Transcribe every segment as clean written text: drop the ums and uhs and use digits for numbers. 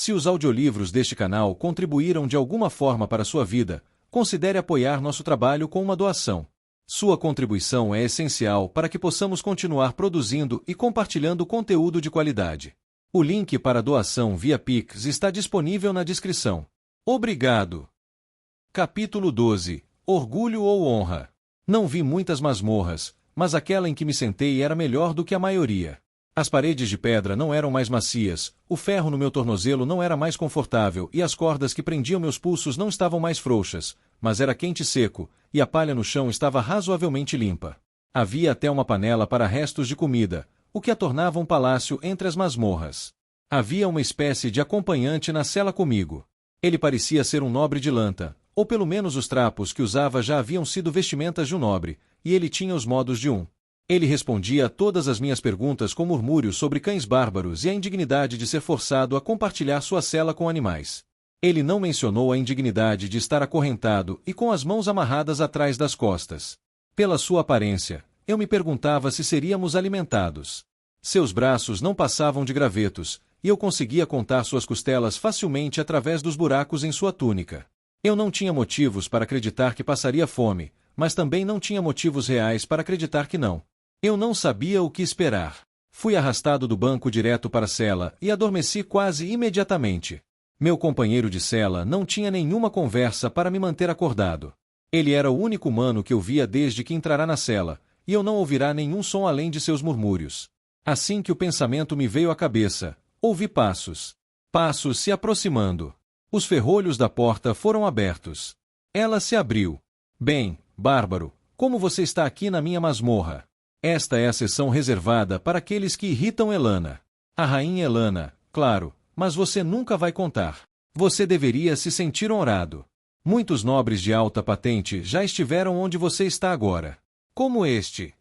Se os audiolivros deste canal contribuíram de alguma forma para a sua vida, considere apoiar nosso trabalho com uma doação. Sua contribuição é essencial para que possamos continuar produzindo e compartilhando conteúdo de qualidade. O link para a doação via Pix está disponível na descrição. Obrigado. Capítulo 12. Orgulho ou honra? Não vi muitas masmorras, mas aquela em que me sentei era melhor do que a maioria. As paredes de pedra não eram mais macias, o ferro no meu tornozelo não era mais confortável e as cordas que prendiam meus pulsos não estavam mais frouxas, mas era quente e seco, e a palha no chão estava razoavelmente limpa. Havia até uma panela para restos de comida, o que a tornava um palácio entre as masmorras. Havia uma espécie de acompanhante na cela comigo. Ele parecia ser um nobre de Lanta, ou pelo menos os trapos que usava já haviam sido vestimentas de um nobre, e ele tinha os modos de um. Ele respondia a todas as minhas perguntas com murmúrios sobre cães bárbaros e a indignidade de ser forçado a compartilhar sua cela com animais. Ele não mencionou a indignidade de estar acorrentado e com as mãos amarradas atrás das costas. Pela sua aparência, eu me perguntava se seríamos alimentados. Seus braços não passavam de gravetos, e eu conseguia contar suas costelas facilmente através dos buracos em sua túnica. Eu não tinha motivos para acreditar que passaria fome, mas também não tinha motivos reais para acreditar que não. Eu não sabia o que esperar. Fui arrastado do banco direto para a cela e adormeci quase imediatamente. Meu companheiro de cela não tinha nenhuma conversa para me manter acordado. Ele era o único humano que eu via desde que entrara na cela, e eu não ouvirá nenhum som além de seus murmúrios. Assim que o pensamento me veio à cabeça, ouvi passos. Passos se aproximando. Os ferrolhos da porta foram abertos. Ela se abriu. Bem, bárbaro, como você está aqui na minha masmorra? Esta é a sessão reservada para aqueles que irritam Elana. A rainha Elana, claro, mas você nunca vai contar. Você deveria se sentir honrado. Muitos nobres de alta patente já estiveram onde você está agora. Como este.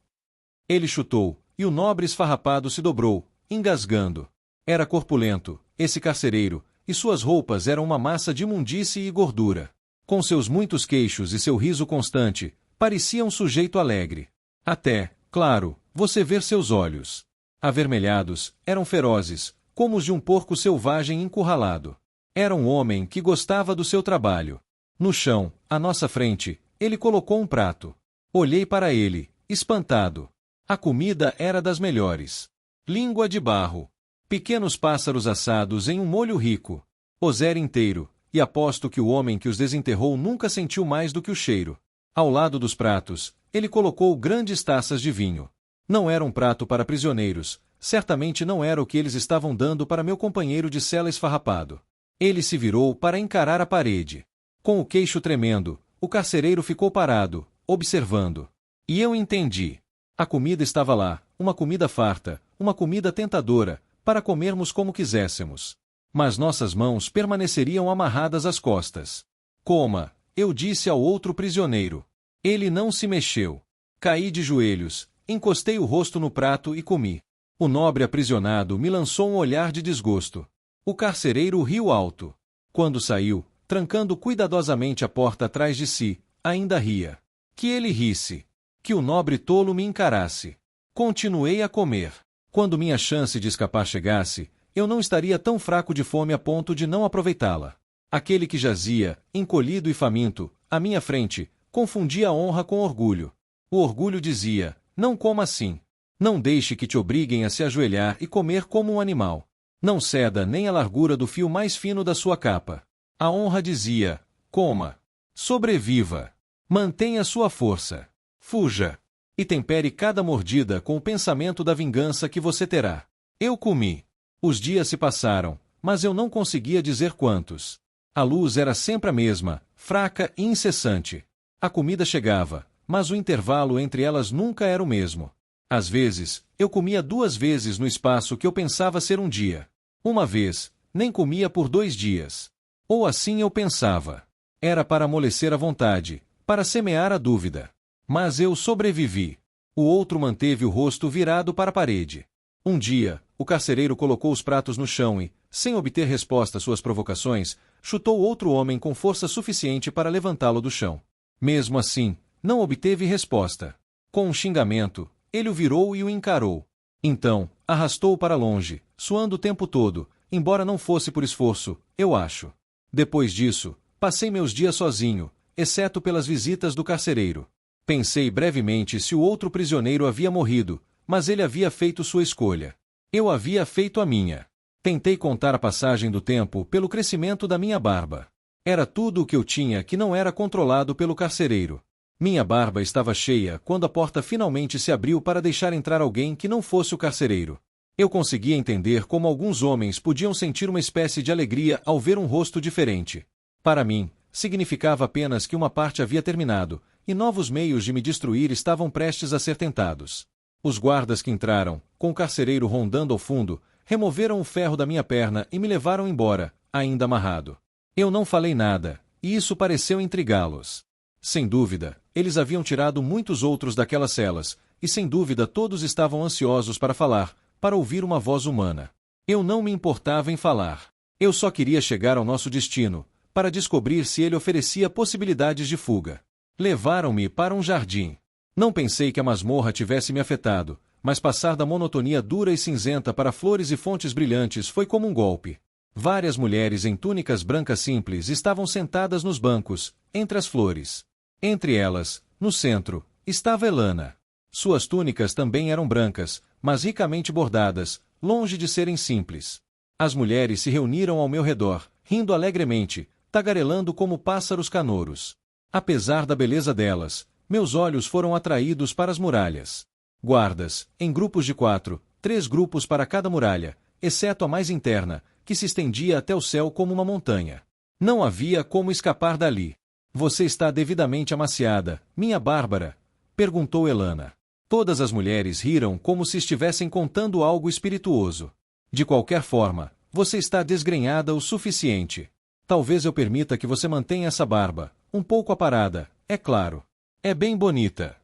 Ele chutou, e o nobre esfarrapado se dobrou, engasgando. Era corpulento, esse carcereiro, e suas roupas eram uma massa de imundície e gordura. Com seus muitos queixos e seu riso constante, parecia um sujeito alegre. Até, claro, você ver seus olhos. Avermelhados, eram ferozes, como os de um porco selvagem encurralado. Era um homem que gostava do seu trabalho. No chão, à nossa frente, ele colocou um prato. Olhei para ele, espantado. A comida era das melhores. Língua de barro. Pequenos pássaros assados em um molho rico. Ozer inteiro, e aposto que o homem que os desenterrou nunca sentiu mais do que o cheiro. Ao lado dos pratos, ele colocou grandes taças de vinho. Não era um prato para prisioneiros, certamente não era o que eles estavam dando para meu companheiro de cela esfarrapado. Ele se virou para encarar a parede. Com o queixo tremendo, o carcereiro ficou parado, observando. E eu entendi. A comida estava lá, uma comida farta, uma comida tentadora, para comermos como quiséssemos. Mas nossas mãos permaneceriam amarradas às costas. Coma, eu disse ao outro prisioneiro. Ele não se mexeu. Caí de joelhos, encostei o rosto no prato e comi. O nobre aprisionado me lançou um olhar de desgosto. O carcereiro riu alto. Quando saiu, trancando cuidadosamente a porta atrás de si, ainda ria. Que ele risse. Que o nobre tolo me encarasse. Continuei a comer. Quando minha chance de escapar chegasse, eu não estaria tão fraco de fome a ponto de não aproveitá-la. Aquele que jazia, encolhido e faminto, à minha frente, confundia a honra com orgulho. O orgulho dizia, não coma assim. Não deixe que te obriguem a se ajoelhar e comer como um animal. Não ceda nem a largura do fio mais fino da sua capa. A honra dizia, coma. Sobreviva. Mantenha sua força. Fuja. E tempere cada mordida com o pensamento da vingança que você terá. Eu comi. Os dias se passaram, mas eu não conseguia dizer quantos. A luz era sempre a mesma, fraca e incessante. A comida chegava, mas o intervalo entre elas nunca era o mesmo. Às vezes, eu comia 2 vezes no espaço que eu pensava ser um dia. Uma vez, nem comia por 2 dias. Ou assim eu pensava. Era para amolecer a vontade, para semear a dúvida. Mas eu sobrevivi. O outro manteve o rosto virado para a parede. Um dia, o carcereiro colocou os pratos no chão e, sem obter resposta às suas provocações, chutou outro homem com força suficiente para levantá-lo do chão. Mesmo assim, não obteve resposta. Com um xingamento, ele o virou e o encarou. Então, arrastou-o para longe, suando o tempo todo, embora não fosse por esforço, eu acho. Depois disso, passei meus dias sozinho, exceto pelas visitas do carcereiro. Pensei brevemente se o outro prisioneiro havia morrido, mas ele havia feito sua escolha. Eu havia feito a minha. Tentei contar a passagem do tempo pelo crescimento da minha barba. Era tudo o que eu tinha que não era controlado pelo carcereiro. Minha barba estava cheia quando a porta finalmente se abriu para deixar entrar alguém que não fosse o carcereiro. Eu conseguia entender como alguns homens podiam sentir uma espécie de alegria ao ver um rosto diferente. Para mim, significava apenas que uma parte havia terminado, e novos meios de me destruir estavam prestes a ser tentados. Os guardas que entraram, com o carcereiro rondando ao fundo, removeram o ferro da minha perna e me levaram embora, ainda amarrado. Eu não falei nada, e isso pareceu intrigá-los. Sem dúvida, eles haviam tirado muitos outros daquelas celas, e sem dúvida todos estavam ansiosos para falar, para ouvir uma voz humana. Eu não me importava em falar. Eu só queria chegar ao nosso destino, para descobrir se ele oferecia possibilidades de fuga. Levaram-me para um jardim. Não pensei que a masmorra tivesse me afetado, mas passar da monotonia dura e cinzenta para flores e fontes brilhantes foi como um golpe. Várias mulheres em túnicas brancas simples estavam sentadas nos bancos, entre as flores. Entre elas, no centro, estava Elana. Suas túnicas também eram brancas, mas ricamente bordadas, longe de serem simples. As mulheres se reuniram ao meu redor, rindo alegremente, tagarelando como pássaros canouros. Apesar da beleza delas, meus olhos foram atraídos para as muralhas. Guardas, em grupos de 4, 3 grupos para cada muralha, exceto a mais interna, que se estendia até o céu como uma montanha. Não havia como escapar dali. Você está devidamente amaciada, minha Bárbara? Perguntou Elana. Todas as mulheres riram como se estivessem contando algo espirituoso. De qualquer forma, você está desgrenhada o suficiente. Talvez eu permita que você mantenha essa barba, um pouco aparada, é claro. É bem bonita.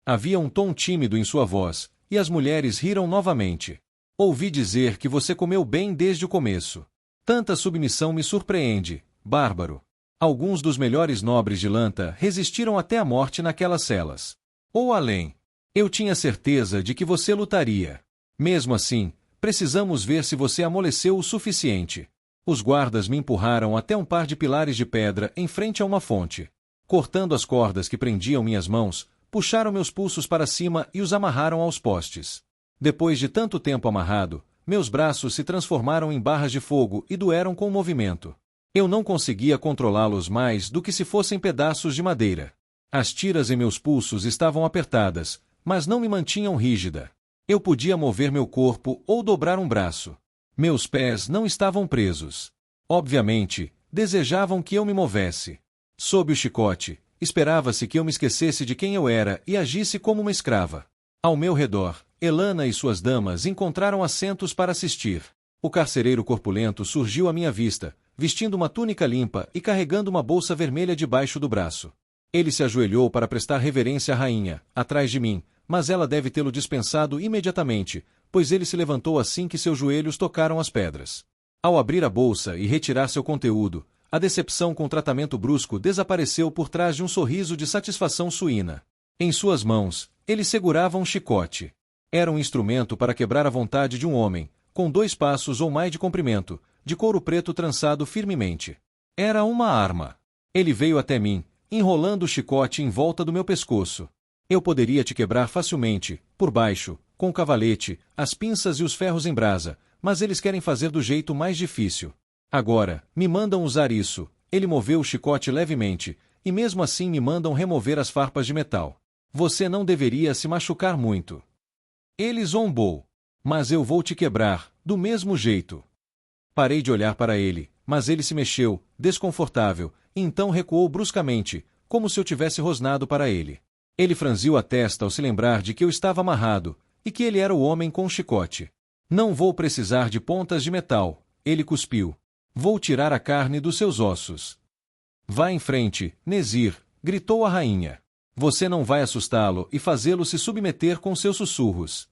Havia um tom tímido em sua voz, e as mulheres riram novamente. Ouvi dizer que você comeu bem desde o começo. Tanta submissão me surpreende, bárbaro. Alguns dos melhores nobres de Lanta resistiram até a morte naquelas celas. Ou além. Eu tinha certeza de que você lutaria. Mesmo assim, precisamos ver se você amoleceu o suficiente. Os guardas me empurraram até um par de pilares de pedra em frente a uma fonte. Cortando as cordas que prendiam minhas mãos, puxaram meus pulsos para cima e os amarraram aos postes. Depois de tanto tempo amarrado, meus braços se transformaram em barras de fogo e doeram com o movimento. Eu não conseguia controlá-los mais do que se fossem pedaços de madeira. As tiras em meus pulsos estavam apertadas, mas não me mantinham rígida. Eu podia mover meu corpo ou dobrar um braço. Meus pés não estavam presos. Obviamente, desejavam que eu me movesse. Sob o chicote, esperava-se que eu me esquecesse de quem eu era e agisse como uma escrava. Ao meu redor, Elana e suas damas encontraram assentos para assistir. O carcereiro corpulento surgiu à minha vista, vestindo uma túnica limpa e carregando uma bolsa vermelha debaixo do braço. Ele se ajoelhou para prestar reverência à rainha, atrás de mim, mas ela deve tê-lo dispensado imediatamente, pois ele se levantou assim que seus joelhos tocaram as pedras. Ao abrir a bolsa e retirar seu conteúdo, a decepção com o tratamento brusco desapareceu por trás de um sorriso de satisfação suína. Em suas mãos, ele segurava um chicote. Era um instrumento para quebrar a vontade de um homem, com 2 passos ou mais de comprimento, de couro preto trançado firmemente. Era uma arma. Ele veio até mim, enrolando o chicote em volta do meu pescoço. Eu poderia te quebrar facilmente, por baixo, com o cavalete, as pinças e os ferros em brasa, mas eles querem fazer do jeito mais difícil. Agora, me mandam usar isso. Ele moveu o chicote levemente, e mesmo assim me mandam remover as farpas de metal. Você não deveria se machucar muito. Ele zombou. Mas eu vou te quebrar, do mesmo jeito. Parei de olhar para ele, mas ele se mexeu, desconfortável, e então recuou bruscamente, como se eu tivesse rosnado para ele. Ele franziu a testa ao se lembrar de que eu estava amarrado, e que ele era o homem com o chicote. Não vou precisar de pontas de metal, ele cuspiu. Vou tirar a carne dos seus ossos. Vá em frente, Nezir, gritou a rainha. Você não vai assustá-lo e fazê-lo se submeter com seus sussurros.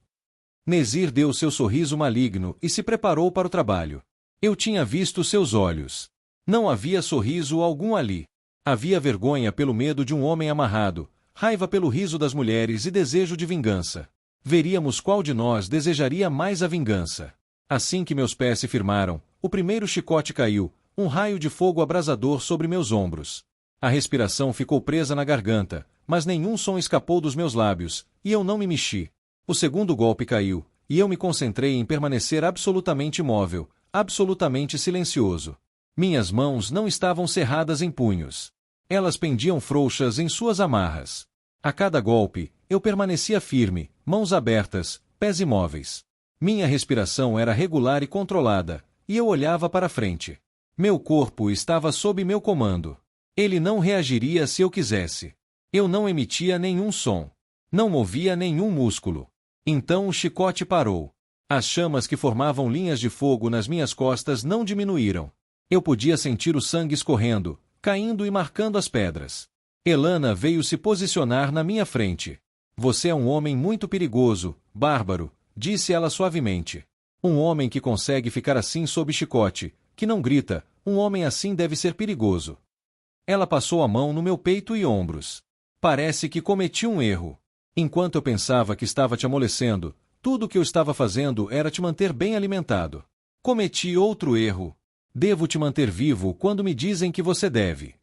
Nezir deu seu sorriso maligno e se preparou para o trabalho. Eu tinha visto seus olhos. Não havia sorriso algum ali. Havia vergonha pelo medo de um homem amarrado, raiva pelo riso das mulheres e desejo de vingança. Veríamos qual de nós desejaria mais a vingança. Assim que meus pés se firmaram, o primeiro chicote caiu, um raio de fogo abrasador sobre meus ombros. A respiração ficou presa na garganta, mas nenhum som escapou dos meus lábios, e eu não me mexi. O segundo golpe caiu, e eu me concentrei em permanecer absolutamente imóvel, absolutamente silencioso. Minhas mãos não estavam cerradas em punhos. Elas pendiam frouxas em suas amarras. A cada golpe, eu permanecia firme, mãos abertas, pés imóveis. Minha respiração era regular e controlada, e eu olhava para frente. Meu corpo estava sob meu comando. Ele não reagiria se eu quisesse. Eu não emitia nenhum som. Não movia nenhum músculo. Então o chicote parou. As chamas que formavam linhas de fogo nas minhas costas não diminuíram. Eu podia sentir o sangue escorrendo, caindo e marcando as pedras. Elana veio se posicionar na minha frente. Você é um homem muito perigoso, bárbaro, disse ela suavemente. Um homem que consegue ficar assim sob chicote, que não grita, um homem assim deve ser perigoso. Ela passou a mão no meu peito e ombros. Parece que cometi um erro. Enquanto eu pensava que estava te amolecendo, tudo o que eu estava fazendo era te manter bem alimentado. Cometi outro erro. Devo te manter vivo quando me dizem que você deve.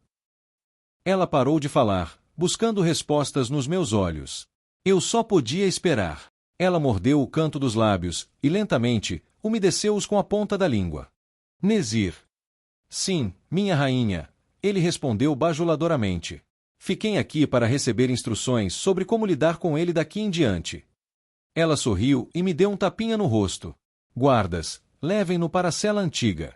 Ela parou de falar, buscando respostas nos meus olhos. Eu só podia esperar. Ela mordeu o canto dos lábios, e lentamente, umedeceu-os com a ponta da língua. Nezir. Sim, minha rainha, ele respondeu bajuladoramente. Fiquei aqui para receber instruções sobre como lidar com ele daqui em diante. Ela sorriu e me deu um tapinha no rosto. Guardas, levem-no para a cela antiga.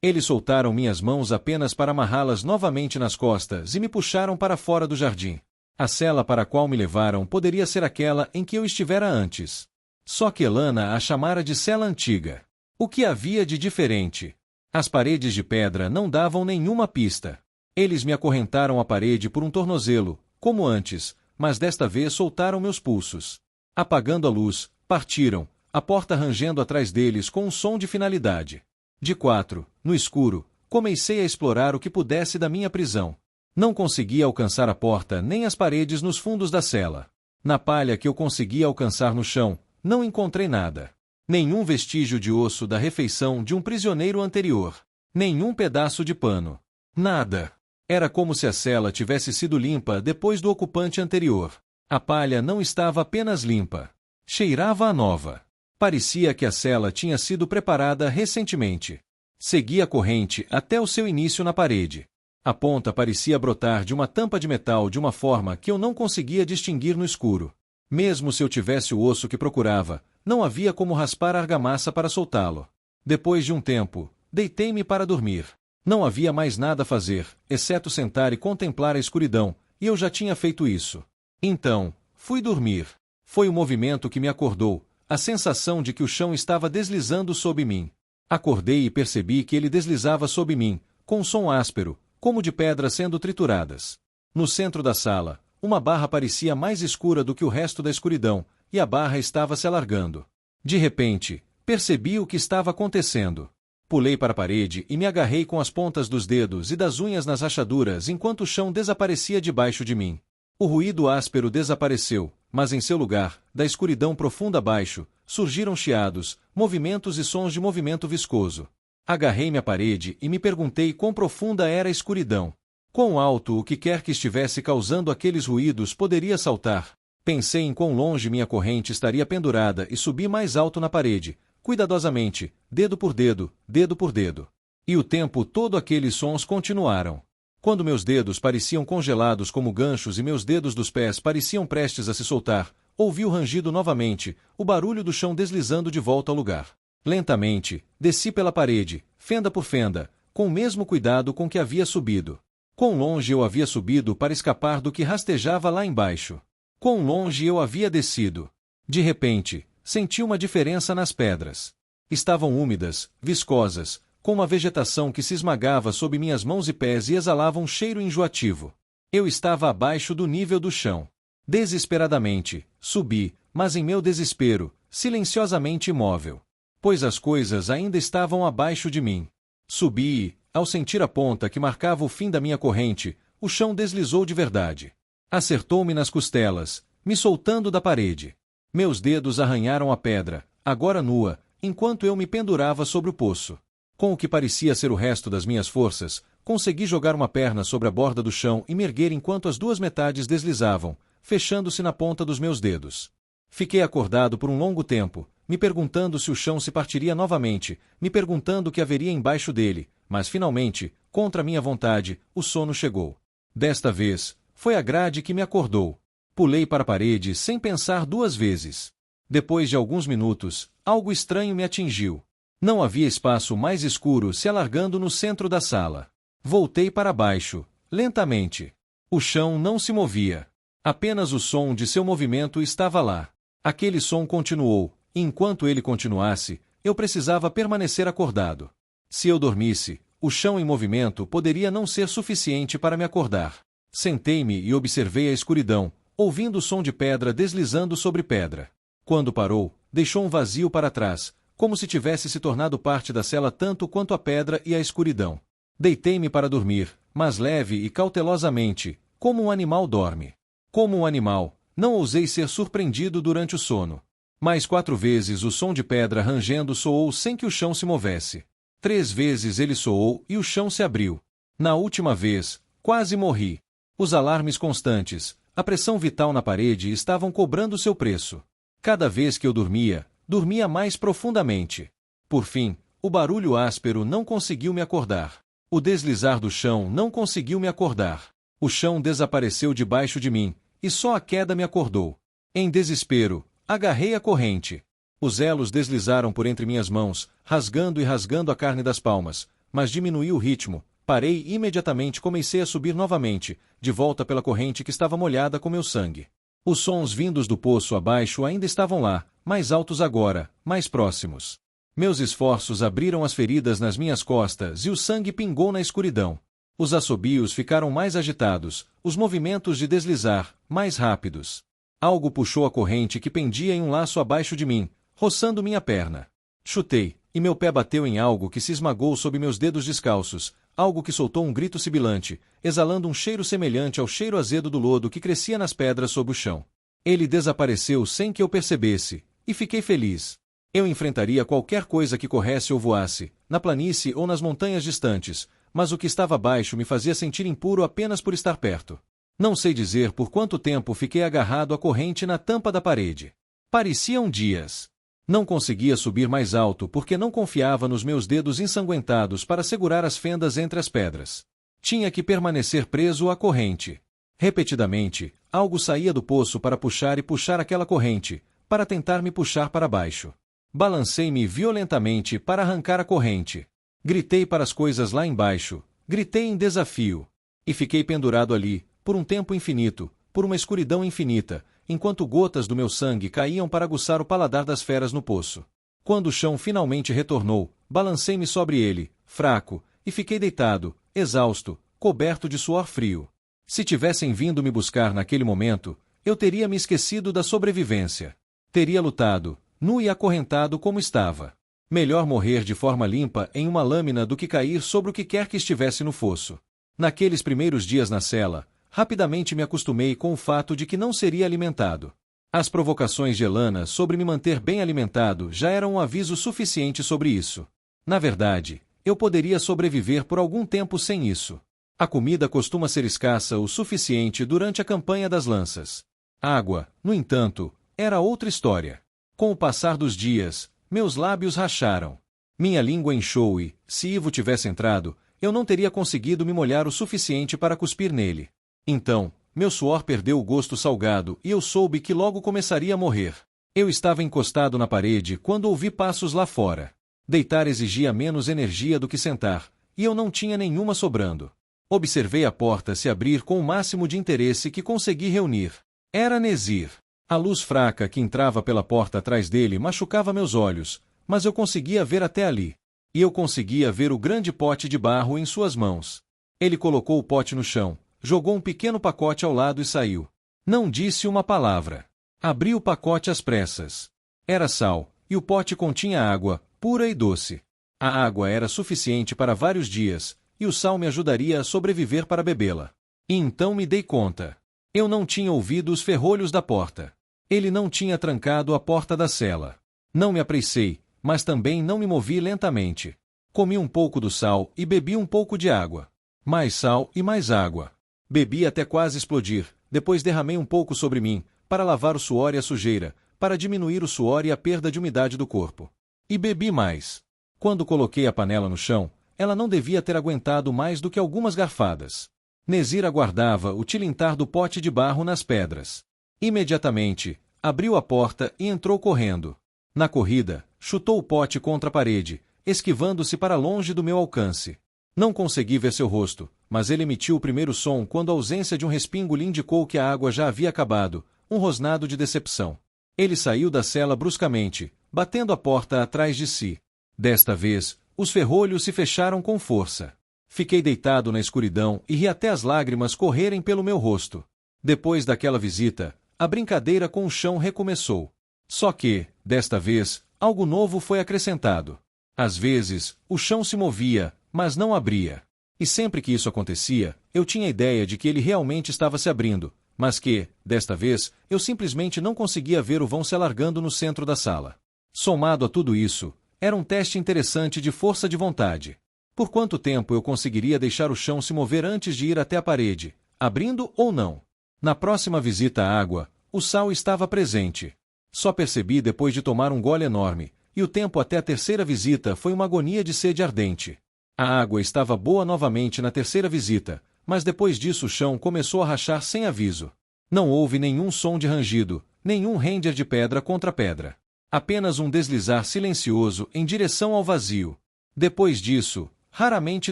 Eles soltaram minhas mãos apenas para amarrá-las novamente nas costas e me puxaram para fora do jardim. A cela para a qual me levaram poderia ser aquela em que eu estivera antes. Só que Elana a chamara de cela antiga. O que havia de diferente? As paredes de pedra não davam nenhuma pista. Eles me acorrentaram à parede por um tornozelo, como antes, mas desta vez soltaram meus pulsos. Apagando a luz, partiram, a porta rangendo atrás deles com um som de finalidade. De quatro, no escuro, comecei a explorar o que pudesse da minha prisão. Não conseguia alcançar a porta nem as paredes nos fundos da cela. Na palha que eu conseguia alcançar no chão, não encontrei nada. Nenhum vestígio de osso da refeição de um prisioneiro anterior. Nenhum pedaço de pano. Nada. Era como se a cela tivesse sido limpa depois do ocupante anterior. A palha não estava apenas limpa. Cheirava a nova. Parecia que a cela tinha sido preparada recentemente. Segui a corrente até o seu início na parede. A ponta parecia brotar de uma tampa de metal de uma forma que eu não conseguia distinguir no escuro. Mesmo se eu tivesse o osso que procurava, não havia como raspar a argamassa para soltá-lo. Depois de um tempo, deitei-me para dormir. Não havia mais nada a fazer, exceto sentar e contemplar a escuridão, e eu já tinha feito isso. Então, fui dormir. Foi o movimento que me acordou, a sensação de que o chão estava deslizando sob mim. Acordei e percebi que ele deslizava sob mim, com um som áspero, como de pedras sendo trituradas. No centro da sala, uma barra parecia mais escura do que o resto da escuridão, e a barra estava se alargando. De repente, percebi o que estava acontecendo. Pulei para a parede e me agarrei com as pontas dos dedos e das unhas nas rachaduras enquanto o chão desaparecia debaixo de mim. O ruído áspero desapareceu, mas em seu lugar, da escuridão profunda abaixo, surgiram chiados, movimentos e sons de movimento viscoso. Agarrei-me à parede e me perguntei quão profunda era a escuridão. Quão alto o que quer que estivesse causando aqueles ruídos poderia saltar. Pensei em quão longe minha corrente estaria pendurada e subi mais alto na parede, cuidadosamente, dedo por dedo, dedo por dedo. E o tempo todo aqueles sons continuaram. Quando meus dedos pareciam congelados como ganchos e meus dedos dos pés pareciam prestes a se soltar, ouvi o rangido novamente, o barulho do chão deslizando de volta ao lugar. Lentamente, desci pela parede, fenda por fenda, com o mesmo cuidado com que havia subido. Quão longe eu havia subido para escapar do que rastejava lá embaixo? Quão longe eu havia descido? De repente, senti uma diferença nas pedras. Estavam úmidas, viscosas, com uma vegetação que se esmagava sob minhas mãos e pés e exalava um cheiro enjoativo. Eu estava abaixo do nível do chão. Desesperadamente, subi, mas em meu desespero, silenciosamente imóvel. Pois as coisas ainda estavam abaixo de mim. Subi e, ao sentir a ponta que marcava o fim da minha corrente, o chão deslizou de verdade. Acertou-me nas costelas, me soltando da parede. Meus dedos arranharam a pedra, agora nua, enquanto eu me pendurava sobre o poço. Com o que parecia ser o resto das minhas forças, consegui jogar uma perna sobre a borda do chão e me erguer enquanto as duas metades deslizavam, fechando-se na ponta dos meus dedos. Fiquei acordado por um longo tempo, me perguntando se o chão se partiria novamente, me perguntando o que haveria embaixo dele, mas finalmente, contra minha vontade, o sono chegou. Desta vez, foi a grade que me acordou. Pulei para a parede sem pensar duas vezes. Depois de alguns minutos, algo estranho me atingiu. Não havia espaço mais escuro se alargando no centro da sala. Voltei para baixo, lentamente. O chão não se movia. Apenas o som de seu movimento estava lá. Aquele som continuou, e enquanto ele continuasse, eu precisava permanecer acordado. Se eu dormisse, o chão em movimento poderia não ser suficiente para me acordar. Sentei-me e observei a escuridão, ouvindo o som de pedra deslizando sobre pedra. Quando parou, deixou um vazio para trás, como se tivesse se tornado parte da cela tanto quanto a pedra e a escuridão. Deitei-me para dormir, mas leve e cautelosamente, como um animal dorme. Como um animal, não ousei ser surpreendido durante o sono. Mais 4 vezes o som de pedra rangendo soou sem que o chão se movesse. 3 vezes ele soou e o chão se abriu. Na última vez, quase morri. Os alarmes constantes, a pressão vital na parede estavam cobrando seu preço. Cada vez que eu dormia mais profundamente. Por fim, o barulho áspero não conseguiu me acordar. O deslizar do chão não conseguiu me acordar. O chão desapareceu debaixo de mim, e só a queda me acordou. Em desespero, agarrei a corrente. Os elos deslizaram por entre minhas mãos, rasgando a carne das palmas, mas diminuí o ritmo. Parei e imediatamente comecei a subir novamente, de volta pela corrente que estava molhada com meu sangue. Os sons vindos do poço abaixo ainda estavam lá, mais altos agora, mais próximos. Meus esforços abriram as feridas nas minhas costas e o sangue pingou na escuridão. Os assobios ficaram mais agitados, os movimentos de deslizar, mais rápidos. Algo puxou a corrente que pendia em um laço abaixo de mim, roçando minha perna. Chutei, e meu pé bateu em algo que se esmagou sob meus dedos descalços, algo que soltou um grito sibilante, exalando um cheiro semelhante ao cheiro azedo do lodo que crescia nas pedras sob o chão. Ele desapareceu sem que eu percebesse, e fiquei feliz. Eu enfrentaria qualquer coisa que corresse ou voasse, na planície ou nas montanhas distantes, mas o que estava abaixo me fazia sentir impuro apenas por estar perto. Não sei dizer por quanto tempo fiquei agarrado à corrente na tampa da parede. Pareciam dias. Não conseguia subir mais alto porque não confiava nos meus dedos ensanguentados para segurar as fendas entre as pedras. Tinha que permanecer preso à corrente. Repetidamente, algo saía do poço para puxar aquela corrente, para tentar me puxar para baixo. Balancei-me violentamente para arrancar a corrente. Gritei para as coisas lá embaixo, gritei em desafio. E fiquei pendurado ali, por um tempo infinito, por uma escuridão infinita, enquanto gotas do meu sangue caíam para aguçar o paladar das feras no poço. Quando o chão finalmente retornou, balancei-me sobre ele, fraco, e fiquei deitado, exausto, coberto de suor frio. Se tivessem vindo me buscar naquele momento, eu teria me esquecido da sobrevivência. Teria lutado, nu e acorrentado como estava. Melhor morrer de forma limpa em uma lâmina do que cair sobre o que quer que estivesse no fosso. Naqueles primeiros dias na cela, rapidamente me acostumei com o fato de que não seria alimentado. As provocações de Elana sobre me manter bem alimentado já eram um aviso suficiente sobre isso. Na verdade, eu poderia sobreviver por algum tempo sem isso. A comida costuma ser escassa o suficiente durante a campanha das lanças. Água, no entanto, era outra história. Com o passar dos dias, meus lábios racharam. Minha língua inchou e, se Ivo tivesse entrado, eu não teria conseguido me molhar o suficiente para cuspir nele. Então, meu suor perdeu o gosto salgado e eu soube que logo começaria a morrer. Eu estava encostado na parede quando ouvi passos lá fora. Deitar exigia menos energia do que sentar, e eu não tinha nenhuma sobrando. Observei a porta se abrir com o máximo de interesse que consegui reunir. Era Nezir. A luz fraca que entrava pela porta atrás dele machucava meus olhos, mas eu conseguia ver até ali. E eu conseguia ver o grande pote de barro em suas mãos. Ele colocou o pote no chão, jogou um pequeno pacote ao lado e saiu. Não disse uma palavra. Abri o pacote às pressas. Era sal, e o pote continha água, pura e doce. A água era suficiente para vários dias, e o sal me ajudaria a sobreviver para bebê-la. E então me dei conta. Eu não tinha ouvido os ferrolhos da porta. Ele não tinha trancado a porta da cela. Não me apressei, mas também não me movi lentamente. Comi um pouco do sal e bebi um pouco de água. Mais sal e mais água. Bebi até quase explodir, depois derramei um pouco sobre mim, para lavar o suor e a sujeira, para diminuir o suor e a perda de umidade do corpo. E bebi mais. Quando coloquei a panela no chão, ela não devia ter aguentado mais do que algumas garfadas. Nezir aguardava o tilintar do pote de barro nas pedras. Imediatamente, abriu a porta e entrou correndo. Na corrida, chutou o pote contra a parede, esquivando-se para longe do meu alcance. Não consegui ver seu rosto, mas ele emitiu o primeiro som quando a ausência de um respingo lhe indicou que a água já havia acabado, um rosnado de decepção. Ele saiu da cela bruscamente, batendo a porta atrás de si. Desta vez, os ferrolhos se fecharam com força. Fiquei deitado na escuridão e ri até as lágrimas correrem pelo meu rosto. Depois daquela visita, a brincadeira com o chão recomeçou. Só que, desta vez, algo novo foi acrescentado. Às vezes, o chão se movia, mas não abria. E sempre que isso acontecia, eu tinha a ideia de que ele realmente estava se abrindo, mas que, desta vez, eu simplesmente não conseguia ver o vão se alargando no centro da sala. Somado a tudo isso, era um teste interessante de força de vontade. Por quanto tempo eu conseguiria deixar o chão se mover antes de ir até a parede, abrindo ou não? Na próxima visita à água, o sal estava presente. Só percebi depois de tomar um gole enorme, e o tempo até a terceira visita foi uma agonia de sede ardente. A água estava boa novamente na terceira visita, mas depois disso o chão começou a rachar sem aviso. Não houve nenhum som de rangido, nenhum render de pedra contra pedra. Apenas um deslizar silencioso em direção ao vazio. Depois disso, raramente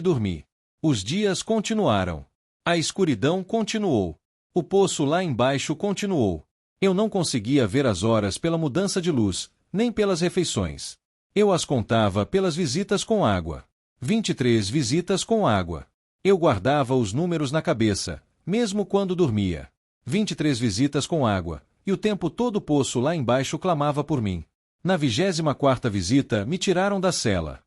dormi. Os dias continuaram. A escuridão continuou. O poço lá embaixo continuou. Eu não conseguia ver as horas pela mudança de luz, nem pelas refeições. Eu as contava pelas visitas com água. 23 visitas com água. Eu guardava os números na cabeça, mesmo quando dormia. 23 visitas com água, e o tempo todo o poço lá embaixo clamava por mim. Na 24ª visita me tiraram da cela.